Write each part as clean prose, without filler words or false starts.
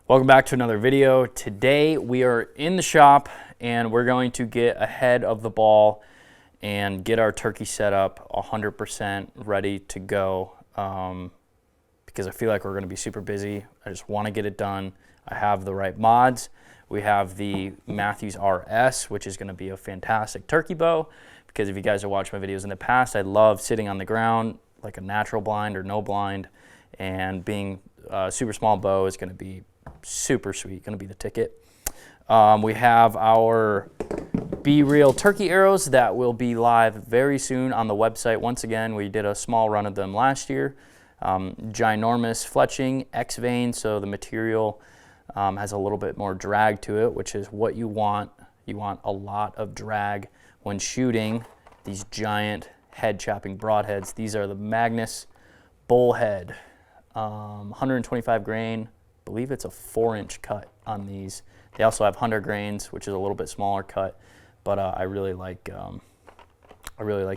Welcome back to another video. Today we are in the shop and we're going to get ahead of the ball and get our turkey set up 100% ready to go because I feel like we're going to be super busy. I just want to get it done. I have the right mods. We have the Matthews RS, which is going to be a fantastic turkey bow because if you guys have watched my videos in the past, I love sitting on the ground like a natural blind or no blind, and being a super small bow is going to be super sweet, going to be the ticket. We have our Be Real turkey arrows that will be live very soon on the website. Once again, we did a small run of them last year. Ginormous fletching, X vein, so the material has a little bit more drag to it, which is what you want. You want a lot of drag when shooting these giant head chopping broadheads. These are the Magnus Bullhead, 125 grain. I believe it's a 4-inch cut on these. They also have 100 grains, which is a little bit smaller cut, but I really like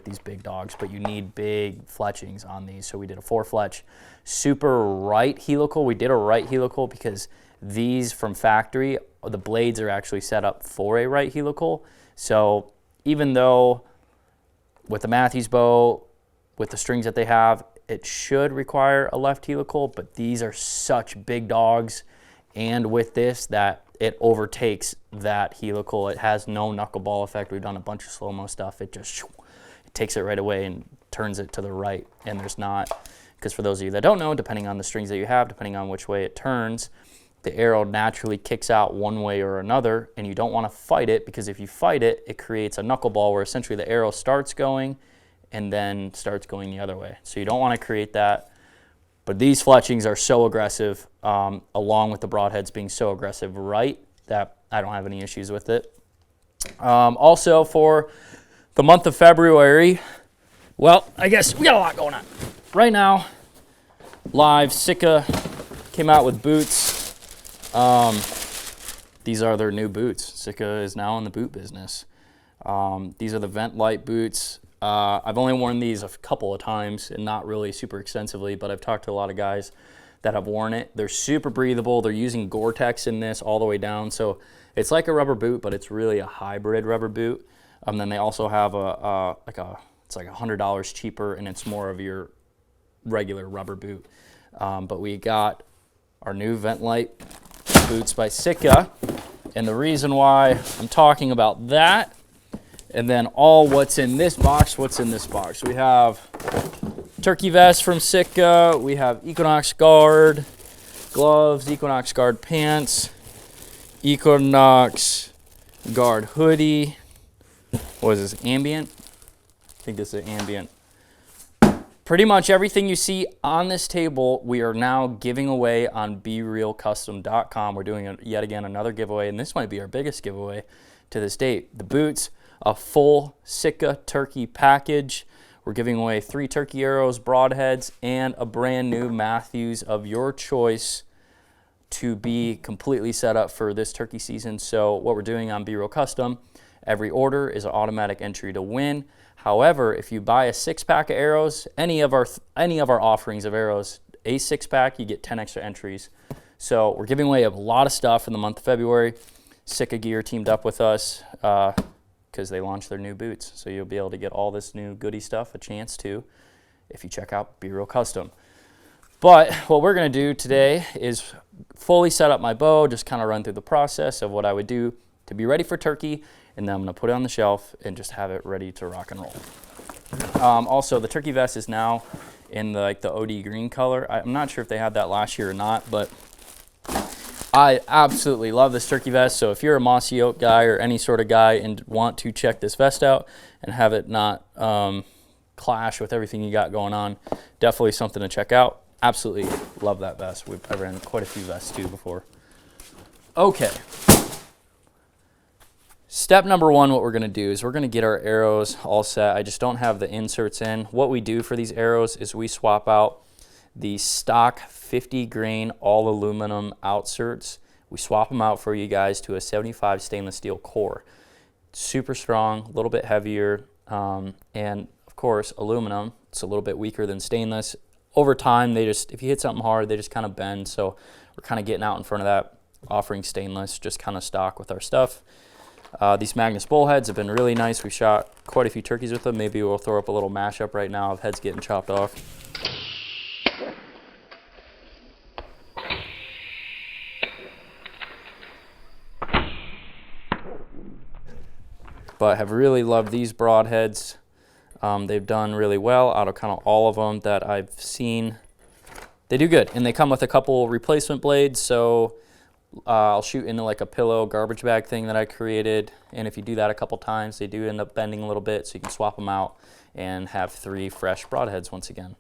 these big dogs. But you need big fletchings on these, so we did a 4-fletch, super right helical. We did a right helical because these from factory, the blades are actually set up for a right helical. So even though with the Matthews bow, with the strings that they have, it should require a left helical, but these are such big dogs, and with this, that it overtakes that helical. It has no knuckleball effect. We've done a bunch of slow-mo stuff. It just it takes it right away and turns it to the right, and there's not, because for those of you that don't know, depending on the strings that you have, depending on which way it turns, the arrow naturally kicks out one way or another, and you don't want to fight it, because if you fight it, it creates a knuckleball where essentially the arrow starts going and then starts going the other way. So you don't want to create that. But these fletchings are so aggressive, along with the broadheads being so aggressive right, that I don't have any issues with it. Also for the month of February, well, I guess we got a lot going on. Right now, live, Sika came out with boots. These are their new boots. Sika is now in the boot business. These are the Vent Light boots. I've only worn these a couple of times and not really super extensively, but I've talked to a lot of guys that have worn it. They're super breathable. They're using Gore-Tex in this all the way down. So it's like a rubber boot, but it's really a hybrid rubber boot. Then they also have it's like $100 cheaper, and it's more of your regular rubber boot. But we got our new Vent Light boots by Sika. And the reason why I'm talking about that, and then what's in this box. We have turkey vest from Sika. We have Equinox Guard gloves, Equinox Guard pants, Equinox Guard hoodie. What is this, ambient? I think this is ambient. Pretty much everything you see on this table, we are now giving away on BeRealCustom.com. We're doing yet again another giveaway, and this might be our biggest giveaway to this date. The boots, a full Sika turkey package. We're giving away 3 turkey arrows, broadheads, and a brand new Matthews of your choice to be completely set up for this turkey season. So what we're doing on Be Real Custom, every order is an automatic entry to win. However, if you buy a 6-pack of arrows, any of our offerings of arrows, a 6-pack, you get 10 extra entries. So we're giving away a lot of stuff in the month of February. Sika Gear teamed up with us because they launched their new boots. So you'll be able to get all this new goodie stuff, a chance to, if you check out Be Real Custom. But what we're going to do today is fully set up my bow, just kind of run through the process of what I would do to be ready for turkey, and then I'm going to put it on the shelf and just have it ready to rock and roll. Also, the turkey vest is now in the OD green color. I'm not sure if they had that last year or not, but I absolutely love this turkey vest. So if you're a mossy oak guy or any sort of guy and want to check this vest out and have it not clash with everything you got going on, definitely something to check out. Absolutely love that vest. I've ran quite a few vests too before. Okay. Step number 1, what we're going to do is we're going to get our arrows all set. I just don't have the inserts in. What we do for these arrows is we swap out the stock 50 grain all aluminum outserts. We swap them out for you guys to a 75 stainless steel core. Super strong, a little bit heavier, and of course aluminum. It's a little bit weaker than stainless. Over time, if you hit something hard, they just kind of bend. So we're kind of getting out in front of that. offering stainless, just kind of stock with our stuff. These Magnus bullheads have been really nice. We shot quite a few turkeys with them. Maybe we'll throw up a little mashup right now of heads getting chopped off. But have really loved these broadheads. They've done really well out of kind of all of them that I've seen. They do good, and they come with a couple replacement blades, so I'll shoot into like a pillow garbage bag thing that I created, and if you do that a couple times, they do end up bending a little bit, so you can swap them out and have 3 fresh broadheads once again.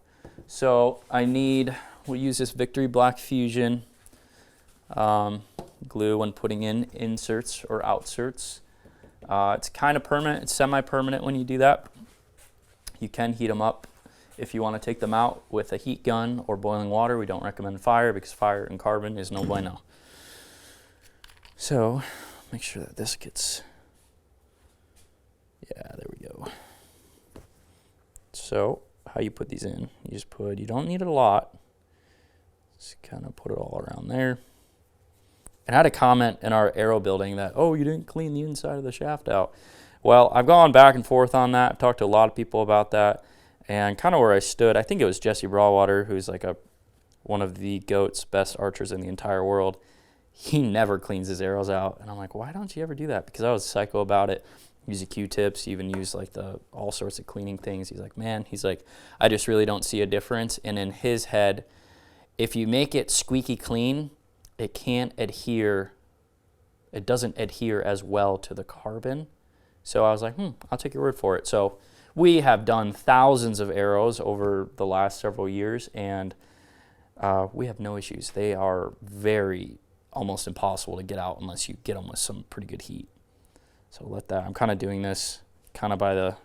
So we'll use this Victory Black Fusion glue when putting in inserts or outserts. It's kind of permanent, it's semi-permanent when you do that. You can heat them up if you want to take them out with a heat gun or boiling water. We don't recommend fire because fire and carbon is no bueno. So make sure that this gets, yeah, there we go. So how you put these in, you don't need it a lot. Just kind of put it all around there. And I had a comment in our arrow building that, oh, you didn't clean the inside of the shaft out. Well, I've gone back and forth on that. I've talked to a lot of people about that. And kind of where I stood, I think it was Jesse Broadwater, who's like one of the GOAT's best archers in the entire world. He never cleans his arrows out. And I'm like, why don't you ever do that? Because I was psycho about it. Use the Q-tips, even use like all sorts of cleaning things. He's like, man, I just really don't see a difference. And in his head, if you make it squeaky clean, it can't adhere. It doesn't adhere as well to the carbon. So I was like, I'll take your word for it. So we have done thousands of arrows over the last several years, and we have no issues. They are almost impossible to get out unless you get them with some pretty good heat. So I'm kind of doing this kind of by the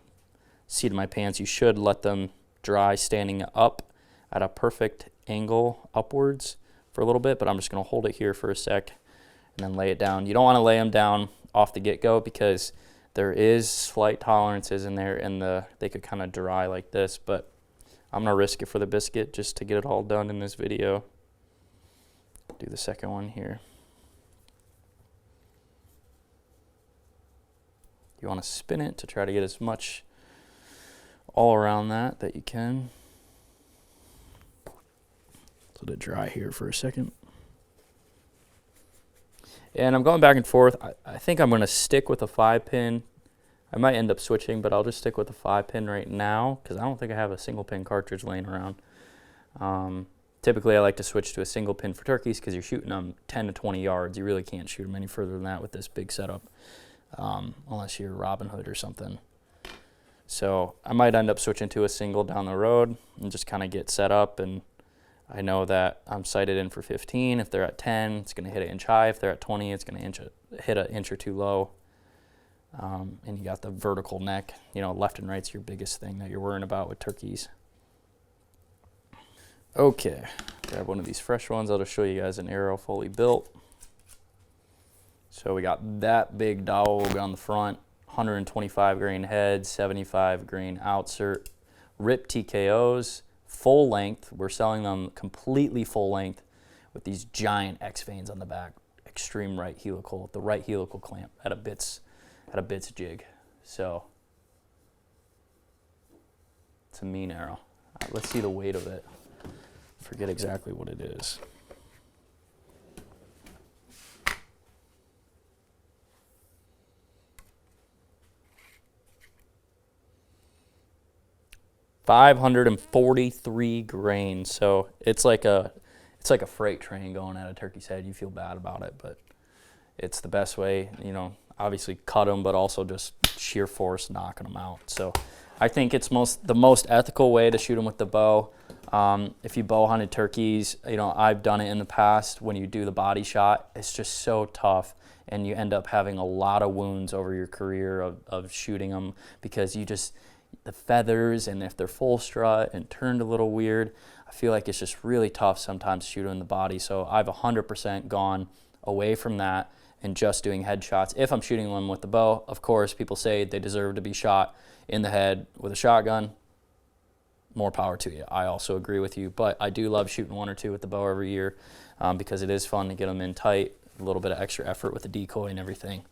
seat of my pants. You should let them dry standing up at a perfect angle upwards for a little bit, but I'm just going to hold it here for a sec and then lay it down. You don't want to lay them down off the get-go because there is slight tolerances in there, and they could kind of dry like this, but I'm going to risk it for the biscuit just to get it all done in this video. Do the second one here. You want to spin it to try to get as much all around that you can. Let it dry here for a second. And I'm going back and forth. I think I'm going to stick with a 5-pin. I might end up switching, but I'll just stick with the 5-pin right now because I don't think I have a single pin cartridge laying around. Typically, I like to switch to a single pin for turkeys because you're shooting them 10 to 20 yards. You really can't shoot them any further than that with this big setup, unless you're Robin Hood or something. So I might end up switching to a single down the road and just kind of get set up, and I know that I'm sighted in for 15. If they're at 10, it's going to hit an inch high. If they're at 20, it's going to hit an inch or two low. And you got the vertical neck. Left and right's your biggest thing that you're worrying about with turkeys. Okay, grab one of these fresh ones. I'll just show you guys an arrow fully built. So we got that big dog on the front, 125 grain head, 75 grain outsert, rip TKOs. Full length. We're selling them completely full length with these giant X veins on the back. Extreme right helical, the right helical clamp at a bits jig. So it's a mean arrow. Let's see the weight of it. Forget exactly what it is. $543 grains. So it's like a freight train going at a turkey's head. You feel bad about it, but it's the best way. Obviously cut them, but also just sheer force knocking them out. So I think it's the most ethical way to shoot them with the bow. If you bow hunted turkeys, I've done it in the past. When you do the body shot, it's just so tough, and you end up having a lot of wounds over your career of shooting them because the feathers, and if they're full strut and turned a little weird, I feel like it's just really tough sometimes to shoot them in the body. So I've 100% gone away from that and just doing headshots. If I'm shooting them with the bow, of course, people say they deserve to be shot in the head with a shotgun. More power to you. I also agree with you, but I do love shooting one or two with the bow every year because it is fun to get them in tight a little bit of extra effort with the decoy and everything.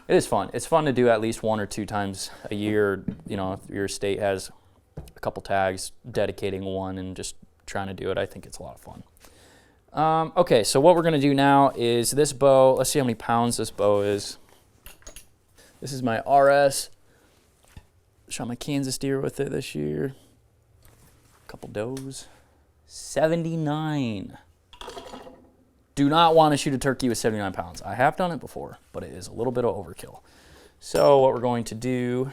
It is fun. It's fun to do at least 1 or 2 times a year. You know, if your state has a couple tags, dedicating one and just trying to do it, I think it's a lot of fun. Okay, so what we're going to do now is this bow. Let's see how many pounds this bow is. This is my RS. Shot my Kansas deer with it this year. A couple does. 79. Do not want to shoot a turkey with 79 pounds. I have done it before, but it is a little bit of overkill. So what we're going to do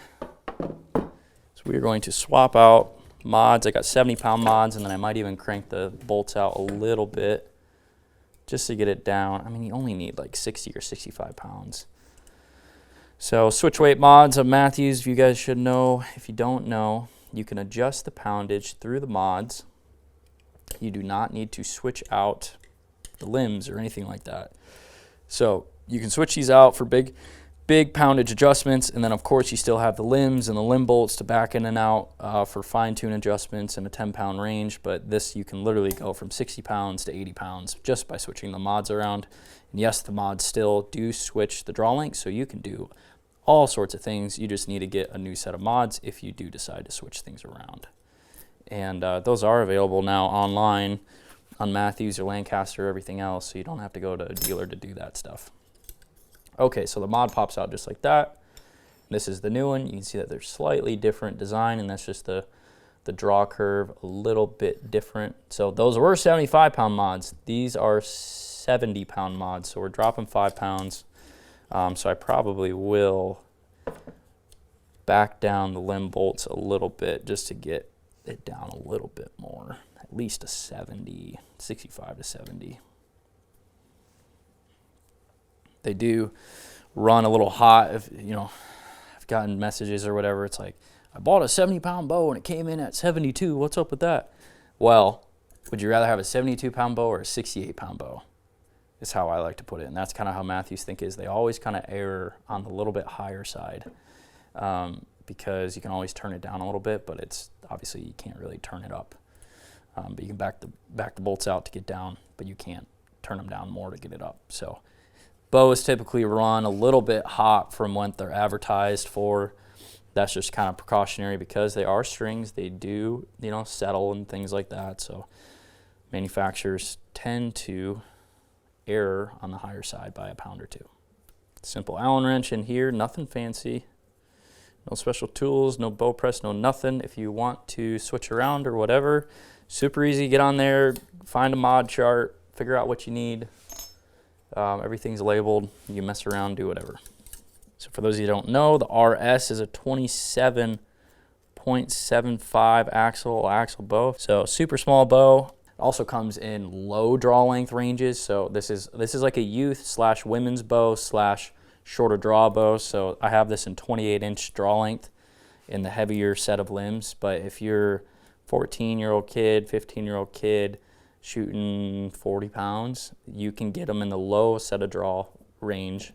is we are going to swap out mods. I got 70-pound mods, and then I might even crank the bolts out a little bit just to get it down. I mean, you only need like 60 or 65 pounds. So switch weight mods of Matthews, you guys should know. If you don't know, you can adjust the poundage through the mods. You do not need to switch out the limbs or anything like that. So you can switch these out for big poundage adjustments, and then of course you still have the limbs and the limb bolts to back in and out for fine-tune adjustments in a 10-pound range. But this, you can literally go from 60 pounds to 80 pounds just by switching the mods around. And yes, the mods still do switch the draw length, so you can do all sorts of things. You just need to get a new set of mods if you do decide to switch things around. And those are available now online on Matthews or Lancaster or everything else, so you don't have to go to a dealer to do that stuff. Okay, so the mod pops out just like that. This is the new one. You can see that there's slightly different design, and that's just the draw curve a little bit different. So those were 75-pound mods. These are 70-pound mods, so we're dropping 5 pounds. So I probably will back down the limb bolts a little bit just to get it down a little bit more, at least a 70, 65 to 70. They do run a little hot. If you know, I've gotten messages or whatever. It's like, I bought a 70-pound bow and it came in at 72. What's up with that? Well, would you rather have a 72-pound bow or a 68-pound bow? Is how I like to put it. And that's kind of how Matthews think is. They always kind of err on the little bit higher side because you can always turn it down a little bit, but it's obviously you can't really turn it up. But you can back the bolts out to get down, but you can't turn them down more to get it up. So bows typically run a little bit hot from what they're advertised for. That's just kind of precautionary because they are strings. They do, you know, settle and things like that. So manufacturers tend to error on the higher side by a pound or 2. Simple Allen wrench in here, nothing fancy. No special tools, no bow press, no nothing. If you want to switch around or whatever, super easy. Get on there, find a mod chart, figure out what you need. Everything's labeled. You mess around, do whatever. So for those of you who don't know, the RS is a 27.75 axle bow. So super small bow. Also comes in low draw length ranges. So this is like a youth / women's bow / shorter draw bow. So I have this in 28-inch draw length in the heavier set of limbs. But if you're 14-year-old kid, 15-year-old kid shooting 40 pounds, you can get them in the low set of draw range,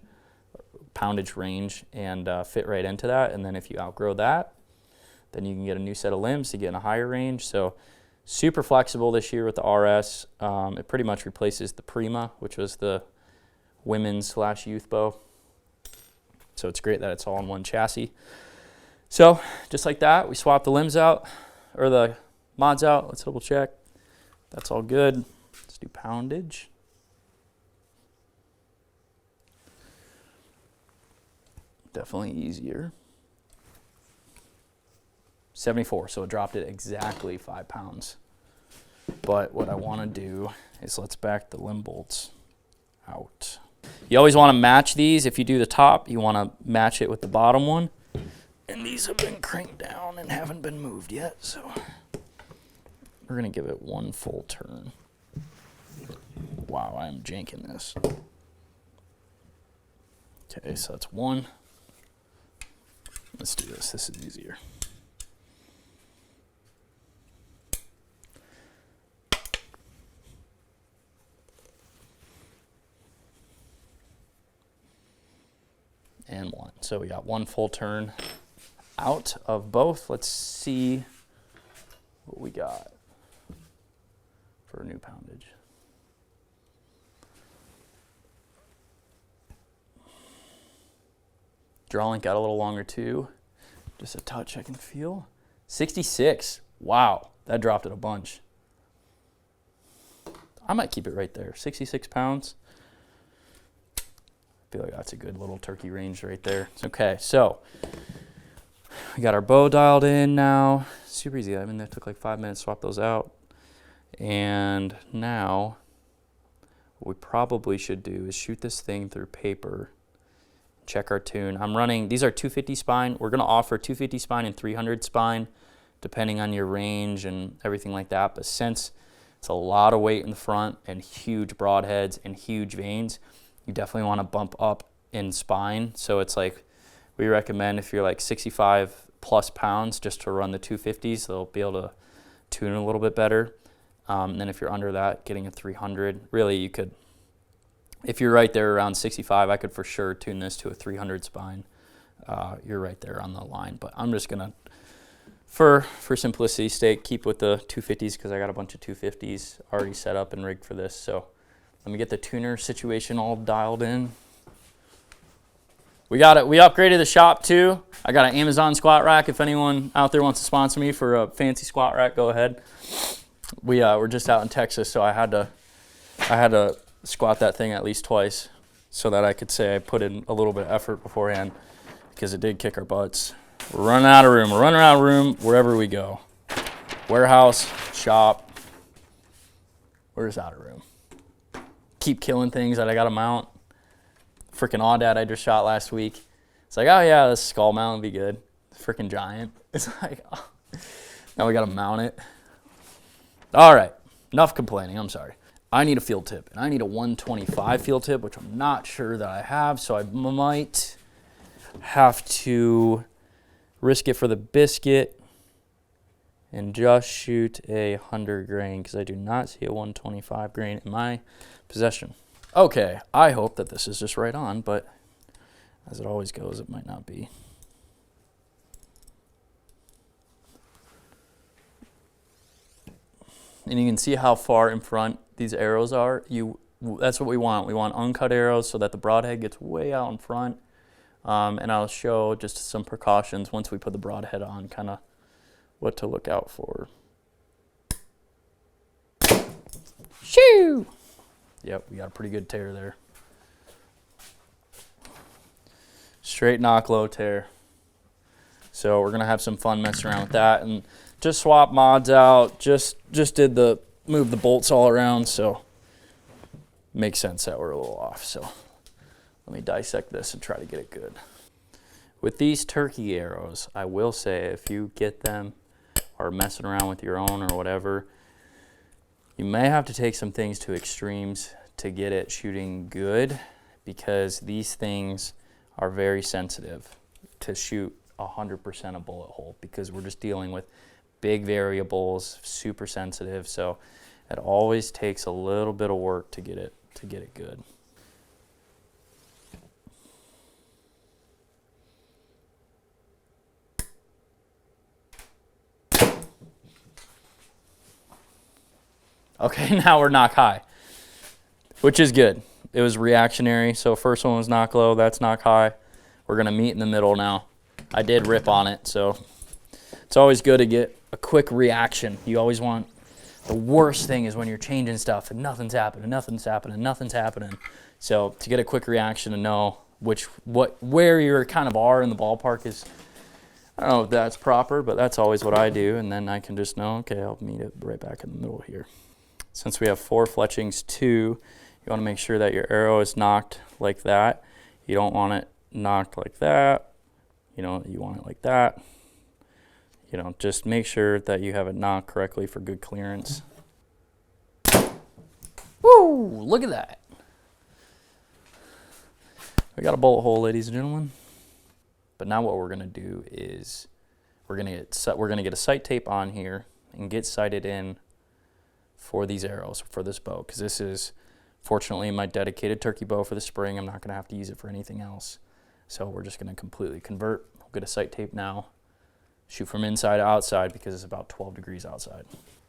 poundage range, and fit right into that. And then if you outgrow that, then you can get a new set of limbs to get in a higher range. So super flexible this year with the RS. It pretty much replaces the Prima, which was the women's / youth bow. So it's great that it's all in one chassis. So just like that, we swap the limbs out, or the mods out. Let's double check. That's all good. Let's do poundage. Definitely easier. 74, so it dropped it exactly 5 pounds. But what I want to do is let's back the limb bolts out. You always want to match these. If you do the top, you want to match it with the bottom one. And these have been cranked down and haven't been moved yet, so we're going to give it 1 full turn. Wow, I'm janking this. Okay, so that's 1. Let's do this. This is easier. And 1. So we got 1 full turn out of both. Let's see what we got for a new poundage. Draw length got a little longer too. Just a touch I can feel. 66. Wow, that dropped it a bunch. I might keep it right there. 66 pounds. I feel like that's a good little turkey range right there. Okay, so we got our bow dialed in now. Super easy. I mean, that took like 5 minutes to swap those out. And now what we probably should do is shoot this thing through paper. Check our tune. I'm running, these are 250 spine. We're going to offer 250 spine and 300 spine, depending on your range and everything like that. But since it's a lot of weight in the front and huge broadheads and huge veins, you definitely want to bump up in spine. So it's like, we recommend if you're like 65 plus pounds just to run the 250s. They'll be able to tune a little bit better. Then if you're under that, getting a 300. Really, you could, if you're right there around 65, I could for sure tune this to a 300 spine. You're right there on the line. But I'm just going to, for simplicity's sake, keep with the 250s because I got a bunch of 250s already set up and rigged for this. So let me get the tuner situation all dialed in. We got it. We upgraded the shop too. I got an Amazon squat rack. If anyone out there wants to sponsor me for a fancy squat rack, go ahead. We're just out in Texas, so I had to squat that thing at least twice so that I could say I put in a little bit of effort beforehand because it did kick our butts. We're running out of room. We're running out of room wherever we go. Warehouse, shop. We're just out of room. Keep killing things that I got to mount. Freaking Audad I just shot last week. It's like, oh yeah, this skull mount would be good. Freaking giant. It's like, oh. Now we got to mount it. All right, enough complaining. I'm sorry. I need a field tip, and I need a 125 field tip, which I'm not sure that I have, so I might have to risk it for the biscuit and just shoot a 100 grain because I do not see a 125 grain in my possession. Okay, I hope that this is just right on, but as it always goes, it might not be. And you can see how far in front these arrows are. That's what we want. We want uncut arrows so that the broadhead gets way out in front. And I'll show just some precautions once we put the broadhead on, kind of what to look out for. Shoo! Yep, we got a pretty good tear there. Straight knock low tear. So we're gonna have some fun messing around with that and just swap mods out. Just did move the bolts all around, so makes sense that we're a little off. So let me dissect this and try to get it good. With these turkey arrows, I will say if you get them or messing around with your own or whatever, you may have to take some things to extremes to get it shooting good because these things are very sensitive to shoot 100% a bullet hole because we're just dealing with big variables, super sensitive. So it always takes a little bit of work to get it good. Okay, now we're knock high, which is good. It was reactionary. So first one was knock low, that's knock high. We're gonna meet in the middle now. I did rip on it, so it's always good to get a quick reaction. You always want, the worst thing is when you're changing stuff and nothing's happening. So to get a quick reaction and know where you kind of are in the ballpark is, I don't know if that's proper, but that's always what I do. And then I can just know, okay, I'll meet it right back in the middle here. Since we have 4 fletchings, 2, you want to make sure that your arrow is knocked like that. You don't want it knocked like that. You want it like that. Just make sure that you have it knocked correctly for good clearance. Woo! Look at that. We got a bullet hole, ladies and gentlemen. But now what we're gonna do is we're gonna get a sight tape on here and get sighted in for these arrows, for this bow, because this is fortunately my dedicated turkey bow for the spring. I'm not gonna have to use it for anything else. So we're just gonna completely convert. We'll get a sight tape now, shoot from inside to outside because it's about 12 degrees outside.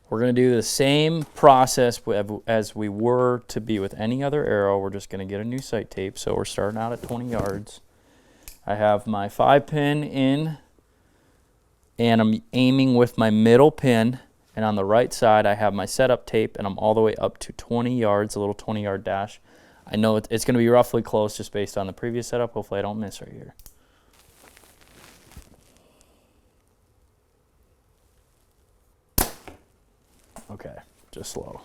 We're gonna do the same process as we were to be with any other arrow. We're just gonna get a new sight tape. So we're starting out at 20 yards. I have my 5-pin in, and I'm aiming with my middle pin, and on the right side I have my setup tape, and I'm all the way up to 20 yards, a little 20-yard dash. I know it's going to be roughly close just based on the previous setup. Hopefully I don't miss right here. Okay, just slow.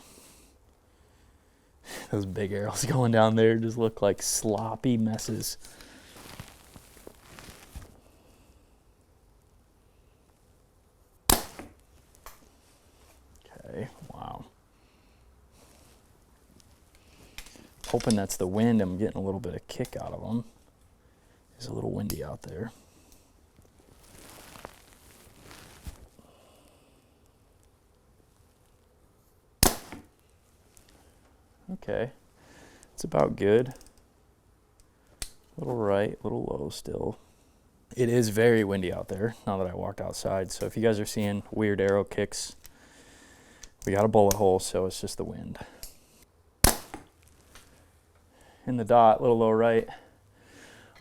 Those big arrows going down there just look like sloppy messes. Okay, wow. Hoping that's the wind. I'm getting a little bit of kick out of them. It's a little windy out there. Okay, it's about good. A little right, a little low still. It is very windy out there now that I walked outside. So if you guys are seeing weird arrow kicks, we got a bullet hole, so it's just the wind. In the dot, a little low right.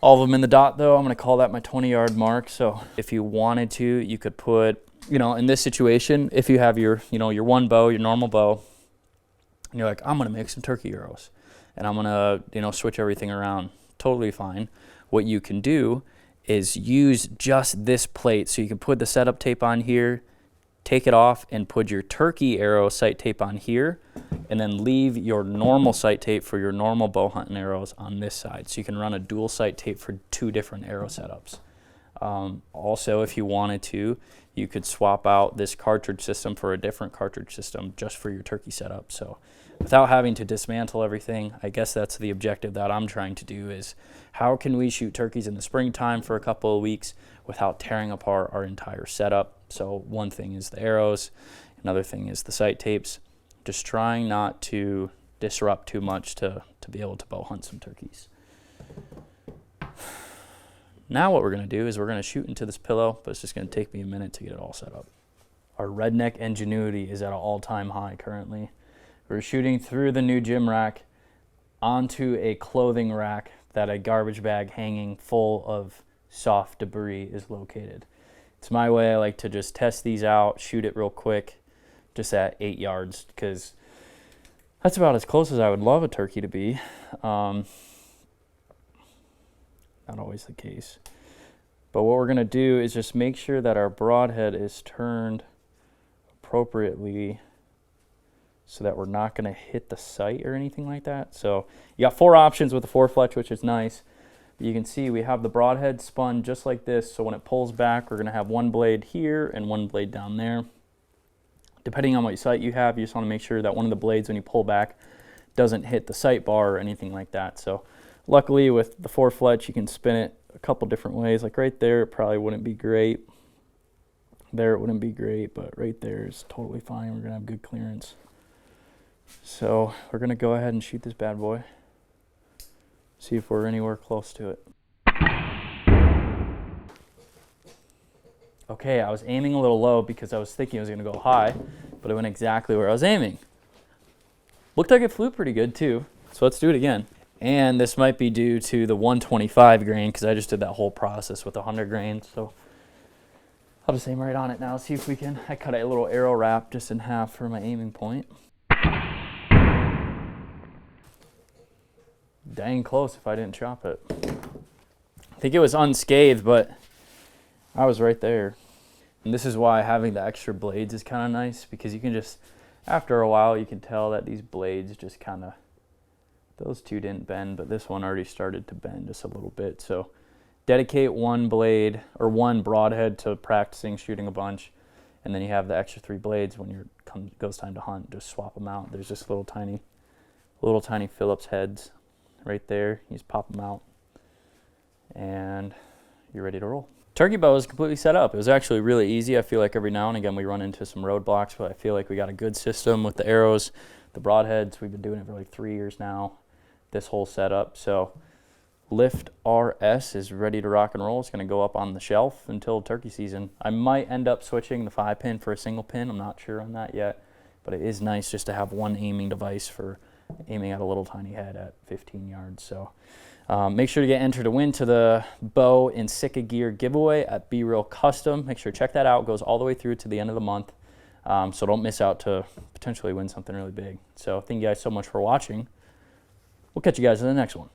All of them in the dot though, I'm gonna call that my 20-yard mark. So if you wanted to, you could put, in this situation, if you have your, your one bow, your normal bow, and you're like, I'm gonna make some turkey arrows and I'm gonna, switch everything around. Totally fine. What you can do is use just this plate. So you can put the setup tape on here, take it off and put your turkey arrow sight tape on here, and then leave your normal sight tape for your normal bow hunting arrows on this side. So you can run a dual sight tape for 2 different arrow setups. Also, if you wanted to, you could swap out this cartridge system for a different cartridge system just for your turkey setup. So without having to dismantle everything, I guess that's the objective that I'm trying to do, is how can we shoot turkeys in the springtime for a couple of weeks without tearing apart our entire setup. So one thing is the arrows, another thing is the sight tapes. Just trying not to disrupt too much to be able to bow hunt some turkeys. Now what we're going to do is we're going to shoot into this pillow, but it's just going to take me a minute to get it all set up. Our redneck ingenuity is at an all-time high currently. We're shooting through the new gym rack onto a clothing rack that a garbage bag hanging full of soft debris is located. It's my way. I like to just test these out, shoot it real quick, just at 8 yards, because that's about as close as I would love a turkey to be. Not always the case. But what we're going to do is just make sure that our broadhead is turned appropriately so that we're not going to hit the sight or anything like that. So you got 4 options with the 4-fletch, which is nice. You can see we have the broadhead spun just like this, so when it pulls back, we're going to have one blade here and one blade down there. Depending on what sight you have, you just want to make sure that one of the blades, when you pull back, doesn't hit the sight bar or anything like that. So luckily with the 4-fletch, you can spin it a couple different ways. Like right there, it probably wouldn't be great. There it wouldn't be great, but right there is totally fine. We're going to have good clearance. So we're going to go ahead and shoot this bad boy. See if we're anywhere close to it. Okay, I was aiming a little low because I was thinking it was going to go high, but it went exactly where I was aiming. Looked like it flew pretty good too, so let's do it again. And this might be due to the 125 grain because I just did that whole process with 100 grain. So I'll just aim right on it now, see if we can. I cut a little arrow wrap just in half for my aiming point. Dang close if I didn't chop it. I think it was unscathed, but I was right there. And this is why having the extra blades is kind of nice, because you can just, after a while, you can tell that these blades just kind of, those two didn't bend, but this one already started to bend just a little bit. So dedicate one blade or one broadhead to practicing shooting a bunch, and then you have the extra 3 blades when goes time to hunt. Just swap them out. There's just little tiny Phillips heads right there. You just pop them out and you're ready to roll. Turkey bow is completely set up. It was actually really easy. I feel like every now and again we run into some roadblocks, but I feel like we got a good system with the arrows, the broadheads. We've been doing it for like 3 years now, this whole setup. So Lift RS is ready to rock and roll. It's going to go up on the shelf until turkey season. I might end up switching the 5-pin for a single pin. I'm not sure on that yet, but it is nice just to have one aiming device for aiming at a little tiny head at 15 yards. So make sure to get entered to win to the bow and Sika gear giveaway at Be Real Custom. Make sure to check that out. It goes all the way through to the end of the month. So don't miss out to potentially win something really big. So thank you guys so much for watching. We'll catch you guys in the next one.